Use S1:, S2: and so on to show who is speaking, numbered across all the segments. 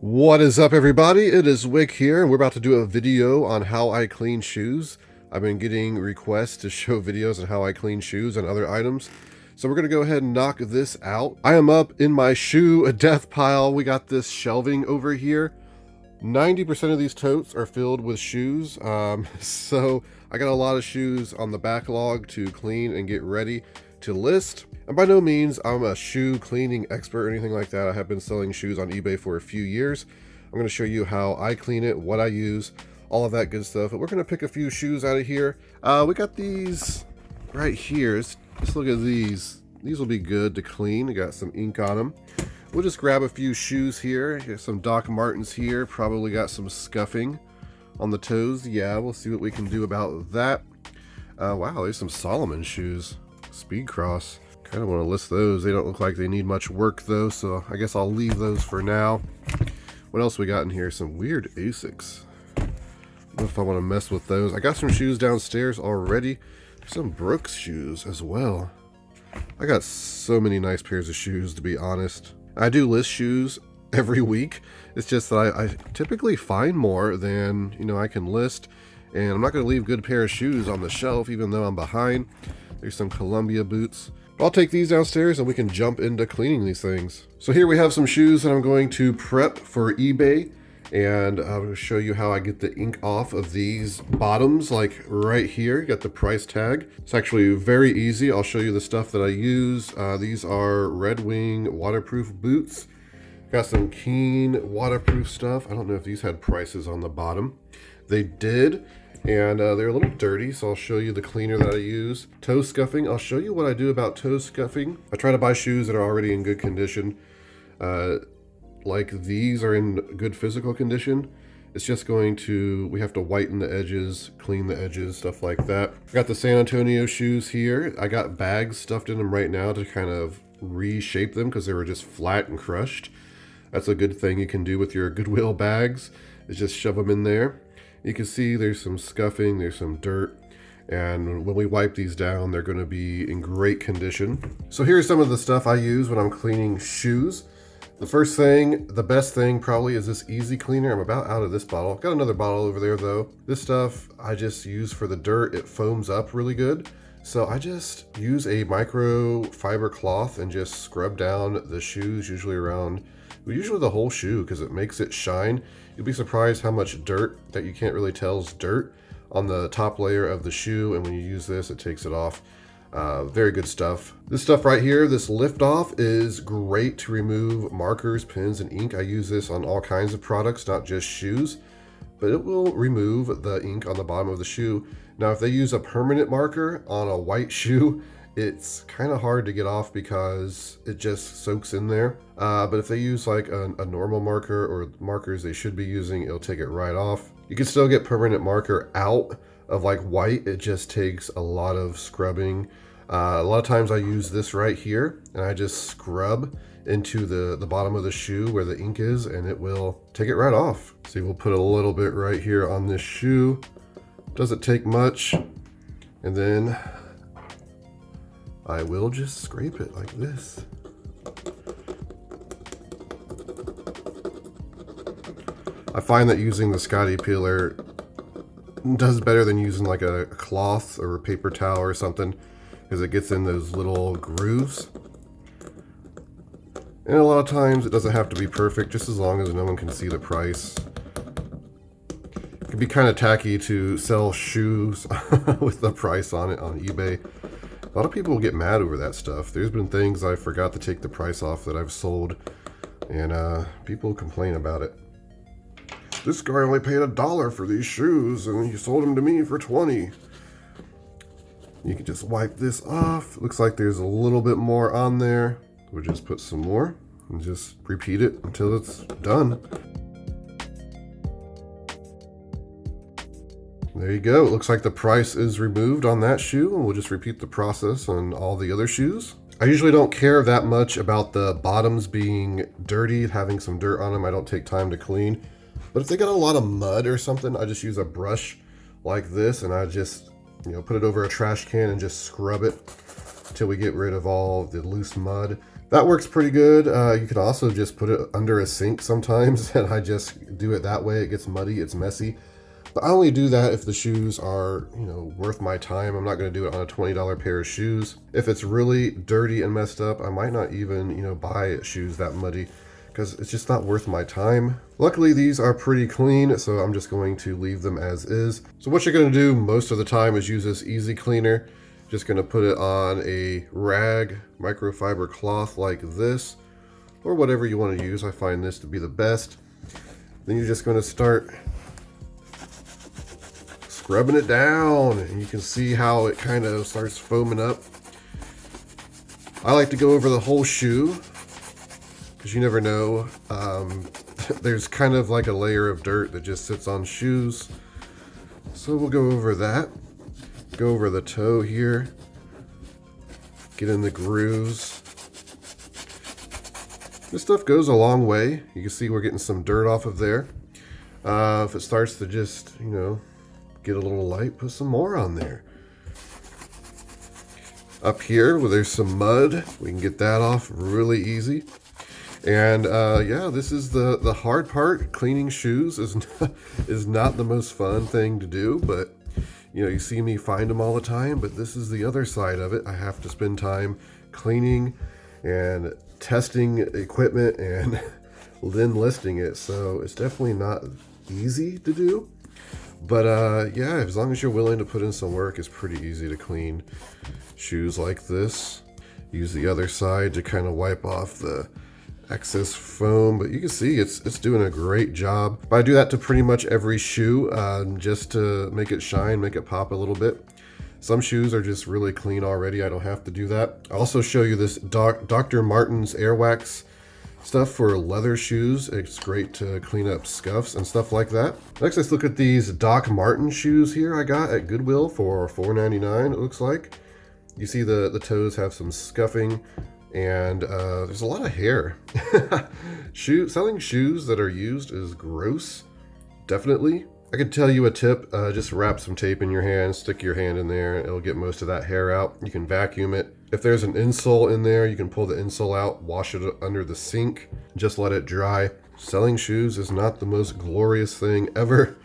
S1: What is up, everybody? It is Wick here, and we're about to do a video on how I clean shoes. I've been getting requests to show videos on how I clean shoes and other items, so we're going to go ahead and knock this out. I am up in my shoe death pile. We got this shelving over here. 90% of these totes are filled with shoes, so I got a lot of shoes on the backlog to clean and get ready to list. And by no means I'm a shoe cleaning expert or anything like that. I have been selling shoes on eBay for a few years. I'm going to show you how I clean it, what I use, all of that good stuff. But we're going to pick a few shoes out of here. We got these right here. Let's look at these. These will be good to clean. They got some ink on them. We'll just grab a few shoes here. Got some Doc Martens here. Probably got some scuffing on the toes. Yeah, we'll see what we can do about that. Wow, there's some Solomon shoes. Speed Cross. Kind of want to list those. They don't look like they need much work though, so I guess I'll leave those for now. What else we got in here? Some weird Asics. I don't know if I want to mess with those. I got some shoes downstairs already. Some Brooks shoes as well. I got so many nice pairs of shoes, to be honest. I do list shoes every week. It's just that I typically find more than, I can list. And I'm not going to leave good pair of shoes on the shelf, even though I'm behind. There's some Columbia boots. I'll take these downstairs and we can jump into cleaning these things. So here we have some shoes that I'm going to prep for eBay, and I'm going to show you how I get the ink off of these bottoms, like right here. You got the price tag. It's actually very easy. I'll show you the stuff that I use. These are Red Wing waterproof boots. Got some Keen waterproof stuff. I don't know if these had prices on the bottom. They did. And they're a little dirty, so I'll show you the cleaner that I use. Toe scuffing, I'll show you what I do about toe scuffing. I try to buy shoes that are already in good condition. Like these are in good physical condition. It's just we have to whiten the edges, clean the edges, stuff like that. I got the San Antonio shoes here. I got bags stuffed in them right now to kind of reshape them because they were just flat and crushed. That's a good thing you can do with your Goodwill bags, is just shove them in there. You can see there's some scuffing, there's some dirt, and when we wipe these down, they're going to be in great condition. So here's some of the stuff I use when I'm cleaning shoes. The first thing, the best thing probably, is this easy cleaner. I'm about out of this bottle. Got another bottle over there though. This stuff I just use for the dirt. It foams up really good. So I just use a microfiber cloth and just scrub down the shoes, usually the whole shoe, because it makes it shine. You'll be surprised how much dirt that you can't really tell is dirt on the top layer of the shoe, and when you use this, it takes it off. Very good stuff. This stuff right here, this lift off, is great to remove markers, pens, and ink. I use this on all kinds of products, not just shoes, but it will remove the ink on the bottom of the shoe. Now, if they use a permanent marker on a white shoe, it's kind of hard to get off because it just soaks in there. But if they use like a normal marker, or markers they should be using, it'll take it right off. You can still get permanent marker out of like white. It just takes a lot of scrubbing. A lot of times I use this right here and I just scrub into the bottom of the shoe where the ink is, and it will take it right off. See, we'll put a little bit right here on this shoe. Doesn't take much. And then I will just scrape it like this. I find that using the Scotty peeler does better than using like a cloth or a paper towel or something, because it gets in those little grooves. And a lot of times it doesn't have to be perfect, just as long as no one can see the price. It can be kind of tacky to sell shoes with the price on it on eBay. A lot of people get mad over that stuff. There's been things I forgot to take the price off that I've sold, and people complain about it. This guy only paid $1 for these shoes and he sold them to me for 20. You can just wipe this off. Looks like there's a little bit more on there. We'll just put some more and just repeat it until it's done. There you go. It looks like the price is removed on that shoe, and we'll just repeat the process on all the other shoes. I usually don't care that much about the bottoms being dirty, having some dirt on them. I don't take time to clean. But if they got a lot of mud or something, I just use a brush like this, and I just, put it over a trash can and just scrub it until we get rid of all the loose mud. That works pretty good. You can also just put it under a sink sometimes, and I just do it that way. It gets muddy, it's messy. But I only do that if the shoes are, you know, worth my time. I'm not going to do it on a $20 pair of shoes. If it's really dirty and messed up, I might not even, you know, buy shoes that muddy because it's just not worth my time. Luckily, these are pretty clean, so I'm just going to leave them as is. So what you're going to do most of the time is use this easy cleaner. Just going to put it on a rag, microfiber cloth like this, or whatever you want to use. I find this to be the best. Then you're just going to start scrubbing it down, and you can see how it kind of starts foaming up. I like to go over the whole shoe because you never know. There's kind of like a layer of dirt that just sits on shoes. So we'll go over that. Go over the toe here. Get in the grooves. This stuff goes a long way. You can see we're getting some dirt off of there. If it starts to just, you know, get a little light, put some more on there. Up here where there's some mud, we can get that off really easy. And yeah, this is the hard part. Cleaning shoes is not the most fun thing to do, but you know, you see me find them all the time, but this is the other side of it. I have to spend time cleaning and testing equipment and then listing it, so it's definitely not easy to do. But yeah, as long as you're willing to put in some work, it's pretty easy to clean shoes like this. Use the other side to kind of wipe off the excess foam, but you can see it's doing a great job. But I do that to pretty much every shoe, just to make it shine, make it pop a little bit. Some shoes are just really clean already. I don't have to do that. I'll also show you this Dr. Martens Airwax stuff for leather shoes. It's great to clean up scuffs and stuff like that. Next, let's look at these Doc Marten shoes here I got at Goodwill for $4.99, it looks like. You see the toes have some scuffing, and there's a lot of hair. Selling shoes that are used is gross, definitely. I could tell you a tip, just wrap some tape in your hand, stick your hand in there, it'll get most of that hair out. You can vacuum it. If there's an insole in there, you can pull the insole out, wash it under the sink, just let it dry. Selling shoes is not the most glorious thing ever,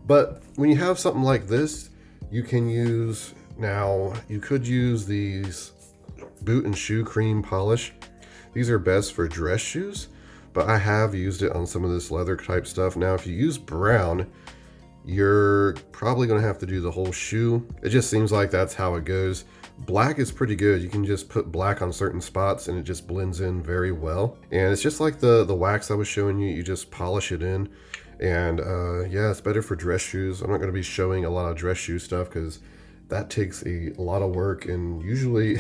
S1: but when you have something like this, you can use, now you could use these boot and shoe cream polish. These are best for dress shoes, but I have used it on some of this leather type stuff. Now, if you use brown, you're probably going to have to do the whole shoe. It just seems like that's how it goes. Black is pretty good. You can just put black on certain spots and it just blends in very well. And it's just like the wax I was showing you. You just polish it in. And yeah, it's better for dress shoes. I'm not going to be showing a lot of dress shoe stuff because that takes a lot of work and usually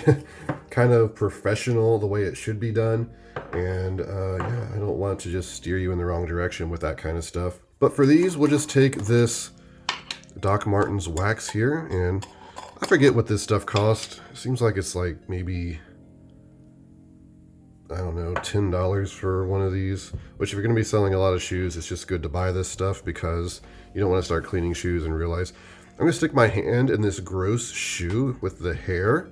S1: kind of professional the way it should be done. And yeah, I don't want to just steer you in the wrong direction with that kind of stuff. But for these, we'll just take this Doc Martens wax here, and I forget what this stuff cost. Seems like it's like maybe, I don't know, $10 for one of these. Which if you're going to be selling a lot of shoes, it's just good to buy this stuff because you don't want to start cleaning shoes and realize, I'm going to stick my hand in this gross shoe with the hair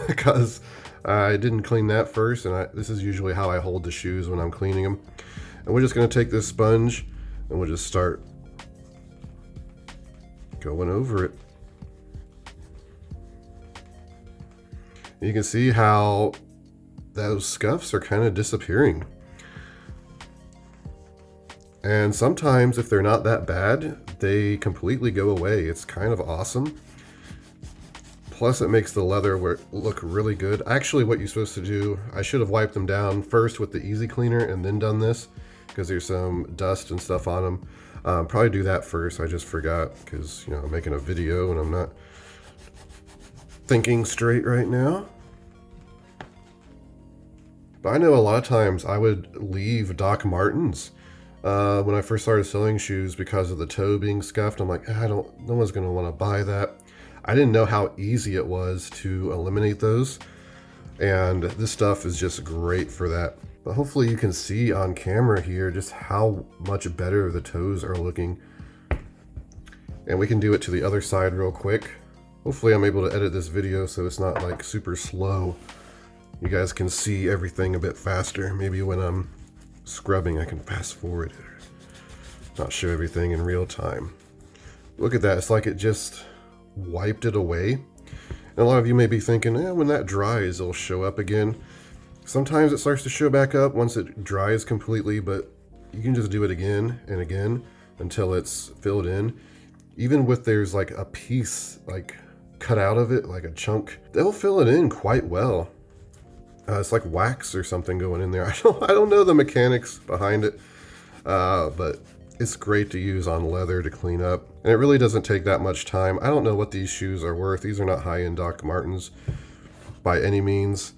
S1: because I didn't clean that first, and this is usually how I hold the shoes when I'm cleaning them. And we're just going to take this sponge and we'll just start going over it. You can see how those scuffs are kind of disappearing. And sometimes if they're not that bad, they completely go away. It's kind of awesome. Plus it makes the leather look really good. Actually, what you're supposed to do, I should have wiped them down first with the easy cleaner and then done this because there's some dust and stuff on them. Probably do that first. I just forgot because, you know, I'm making a video and I'm not thinking straight right now. But I know a lot of times I would leave Doc Martens when I first started selling shoes because of the toe being scuffed. I'm like, no one's going to want to buy that. I didn't know how easy it was to eliminate those. And this stuff is just great for that. But hopefully you can see on camera here just how much better the toes are looking. And we can do it to the other side real quick. Hopefully I'm able to edit this video so it's not like super slow. you guys can see everything a bit faster. Maybe when I'm scrubbing, I can fast forward it or not show everything in real time. Look at that, it's like it just wiped it away. And a lot of you may be thinking, when that dries, it'll show up again. Sometimes it starts to show back up once it dries completely, but you can just do it again and again until it's filled in. Even with there's like a piece like cut out of it, like a chunk, they'll fill it in quite well. It's like wax or something going in there. I don't know the mechanics behind it, but it's great to use on leather to clean up. And it really doesn't take that much time. I don't know what these shoes are worth. These are not high-end Doc Martens by any means.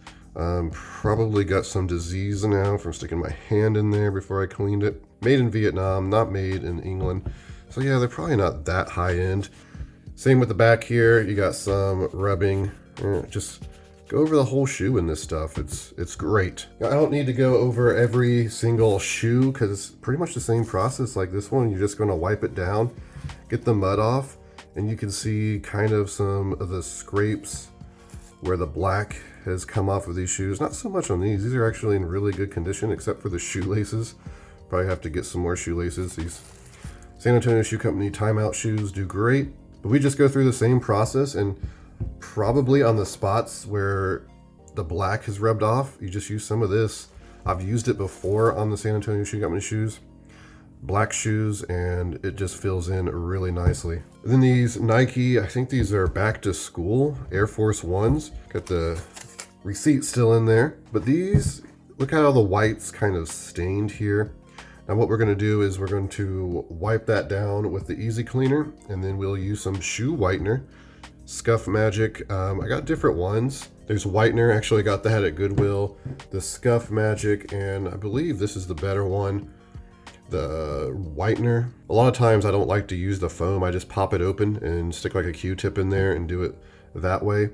S1: Probably got some disease now from sticking my hand in there before I cleaned it. Made in Vietnam, not made in England. So yeah, they're probably not that high-end. Same with the back here. You got some rubbing. Just go over the whole shoe in this stuff. It's great. I don't need to go over every single shoe because it's pretty much the same process like this one. You're just going to wipe it down, get the mud off, and you can see kind of some of the scrapes where the black has come off of these shoes. Not so much on these. These are actually in really good condition except for the shoelaces. Probably have to get some more shoelaces. These San Antonio Shoe Company timeout shoes do great, but we just go through the same process, and probably on the spots where the black has rubbed off, you just use some of this. I've used it before on the San Antonio Shoe Company shoes, black shoes, and it just fills in really nicely. And then these Nike, I think these are back to school Air Force Ones. Got the receipt still in there, but these, look how the white's kind of stained here. Now what we're going to do is we're going to wipe that down with the Easy Cleaner, and then we'll use some shoe whitener. Scuff Magic, I got different ones. There's whitener, actually I got that at Goodwill. The Scuff Magic, and I believe this is the better one, the whitener. A lot of times I don't like to use the foam, I just pop it open and stick like a Q-tip in there and do it that way.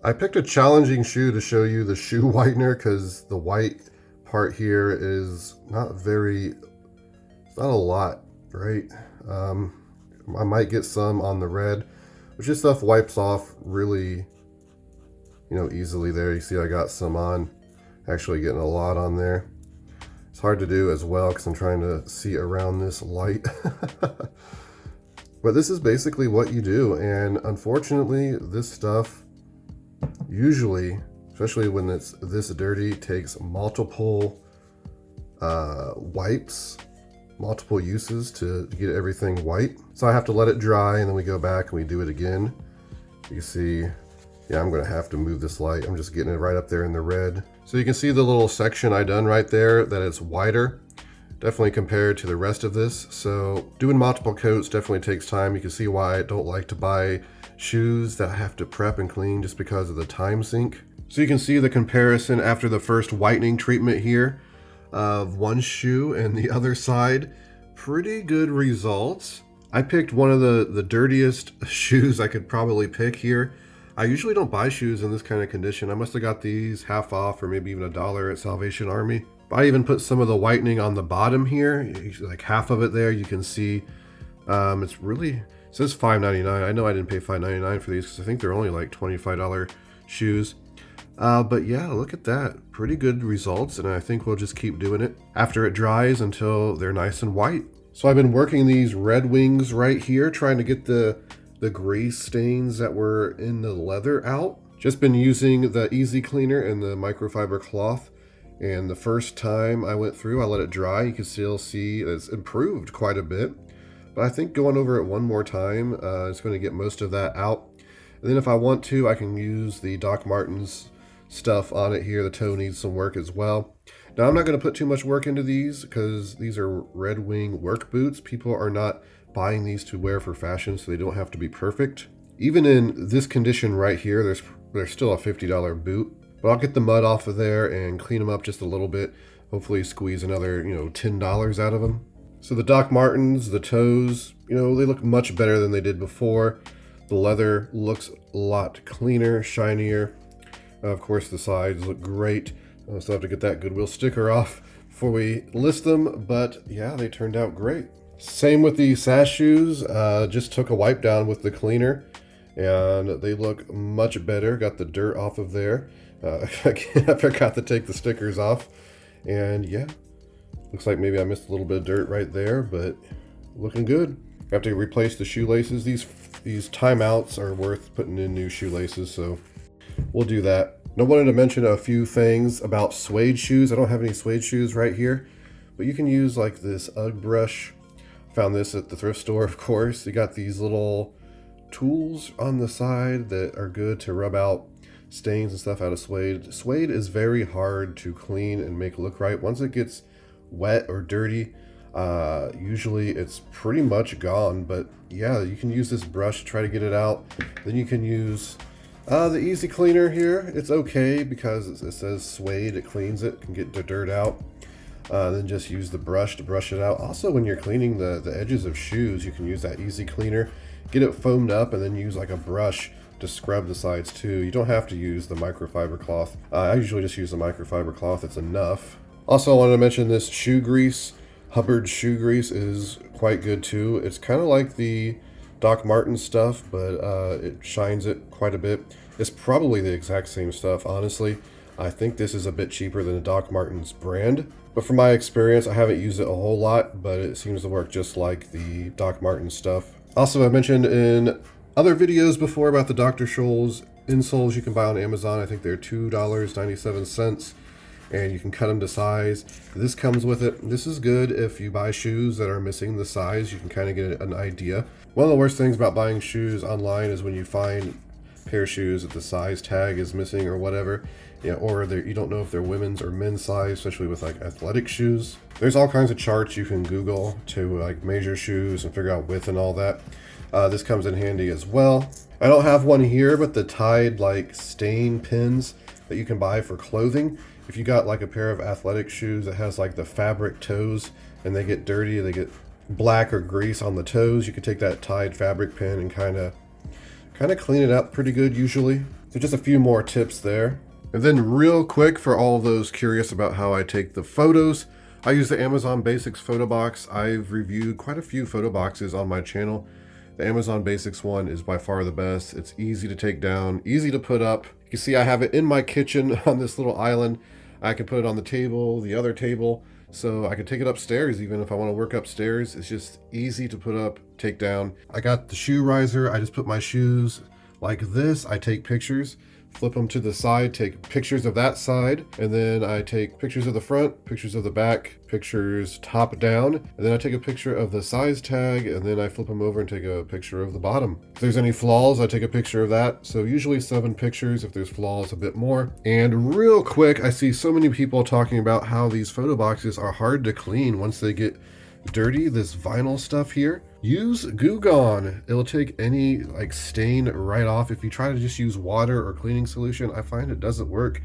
S1: I picked a challenging shoe to show you the shoe whitener because the white part here is not very, it's not a lot, right? I might get some on the red, which this stuff wipes off really, easily there. You see I got some on, actually getting a lot on there. It's hard to do as well because I'm trying to see around this light. But this is basically what you do, and unfortunately this stuff usually, especially when it's this dirty, takes multiple wipes, multiple uses to get everything white. So I have to let it dry, and then we go back and we do it again. You see, yeah, I'm gonna have to move this light. I'm just getting it right up there in the red. So you can see the little section I done right there, that it's wider, definitely compared to the rest of this. So doing multiple coats definitely takes time. You can see why I don't like to buy shoes that I have to prep and clean just because of the time sink. So you can see the comparison after the first whitening treatment here of one shoe and the other side. Pretty good results. I picked one of the dirtiest shoes I could probably pick here. I usually don't buy shoes in this kind of condition. I must have got these half off or maybe even $1 at Salvation Army. But I even put some of the whitening on the bottom here, like half of it there. You can see it's really, it says $5.99. I know I didn't pay $5.99 for these because I think they're only like $25 shoes. But yeah, look at that. Pretty good results, and I think we'll just keep doing it after it dries until they're nice and white. So I've been working these red wings right here, trying to get the gray stains that were in the leather out. Just been using the Easy Cleaner and the microfiber cloth. And the first time I went through, I let it dry. You can still see it's improved quite a bit. But I think going over it one more time is going to get most of that out. And then if I want to, I can use the Doc Martens stuff on it here. The toe needs some work as well. Now I'm not going to put too much work into these because these are Red Wing work boots. People are not buying these to wear for fashion, so they don't have to be perfect. Even in this condition right here, there's still a $50 boot. But I'll get the mud off of there and clean them up just a little bit. Hopefully squeeze another, $10 out of them. So the Doc Martens, the toes, they look much better than they did before. The leather looks a lot cleaner, shinier. Of course, the sides look great. I'll still have to get that Goodwill sticker off before we list them, but yeah, they turned out great. Same with the sash shoes. Just took a wipe down with the cleaner, and they look much better. Got the dirt off of there. Again, I forgot to take the stickers off, and yeah, looks like maybe I missed a little bit of dirt right there, but looking good. I have to replace the shoelaces. These timeouts are worth putting in new shoelaces, so we'll do that. I wanted to mention a few things about suede shoes. I don't have any suede shoes right here, but you can use like this UGG brush. Found this at the thrift store, of course. You got these little tools on the side that are good to rub out stains and stuff out of suede. Suede is very hard to clean and make look right. Once it gets wet or dirty, usually it's pretty much gone. But yeah, you can use this brush to try to get it out. Then you can use the easy cleaner here. It's okay because it says suede, it cleans it, can get the dirt out. Then just use the brush to brush it out. Also, when you're cleaning the edges of shoes, you can use that easy cleaner, get it foamed up, and then use like a brush to scrub the sides too. You don't have to use the microfiber cloth. I usually just use the microfiber cloth, it's enough. Also, I wanted to mention this shoe grease. Hubbard shoe grease is quite good too. It's kind of like the Doc Martens stuff, but it shines it quite a bit. It's probably the exact same stuff, honestly. I think this is a bit cheaper than the Doc Martens brand, but from my experience, I haven't used it a whole lot, but it seems to work just like the Doc Martens stuff. Also, I mentioned in other videos before about the Dr. Scholl's insoles you can buy on Amazon. I think they're $2.97, and you can cut them to size. This comes with it. This is good if you buy shoes that are missing the size. You can kind of get an idea. One of the worst things about buying shoes online is when you find a pair of shoes that the size tag is missing or whatever. Yeah, or you don't know if they're women's or men's size, especially with like athletic shoes. There's all kinds of charts you can Google to like measure shoes and figure out width and all that. This comes in handy as well. I don't have one here, but the Tide like stain pins that you can buy for clothing. If you got like a pair of athletic shoes that has like the fabric toes and they get dirty, they get black or grease on the toes, you can take that Tide fabric pin and kind of clean it up pretty good usually. So just a few more tips there. And then real quick, for all those curious about how I take the photos, I use the Amazon Basics photo box. I've reviewed quite a few photo boxes on my channel. The Amazon Basics one is by far the best. It's easy to take down, easy to put up. You can see I have it in my kitchen on this little island. I can put it on the table, the other table, so I can take it upstairs even if I want to work upstairs. It's just easy to put up, take down. I got the shoe riser. I just put my shoes like this. I take pictures, flip them to the side, take pictures of that side, and then I take pictures of the front, pictures of the back, pictures top down, and then I take a picture of the size tag, and then I flip them over and take a picture of the bottom. If there's any flaws, I take a picture of that. So usually 7 pictures. If there's flaws, a bit more. And real quick, I see so many people talking about how these photo boxes are hard to clean once they get dirty, this vinyl stuff here. Use Goo Gone. It'll take any like stain right off. If you try to just use water or cleaning solution, I find it doesn't work.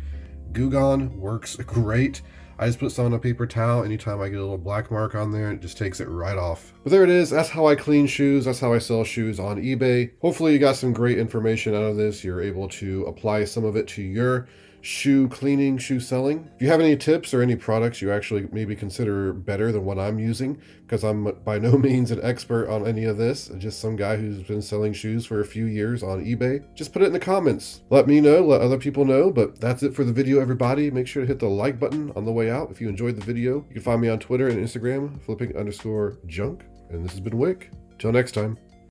S1: Goo Gone works great. I just put some on a paper towel anytime I get a little black mark on there, and it just takes it right off. But there it is. That's how I clean shoes. That's how I sell shoes on eBay. Hopefully you got some great information out of this. You're able to apply some of it to your shoe cleaning, shoe selling. If you have any tips or any products you actually maybe consider better than what I'm using, because I'm by no means an expert on any of this, just some guy who's been selling shoes for a few years on eBay, just put it in the comments. Let me know, let other people know. But that's it for the video, everybody. Make sure to hit the like button on the way out if you enjoyed the video. You can find me on Twitter and Instagram, flipping_junk. And this has been Wick. Till next time.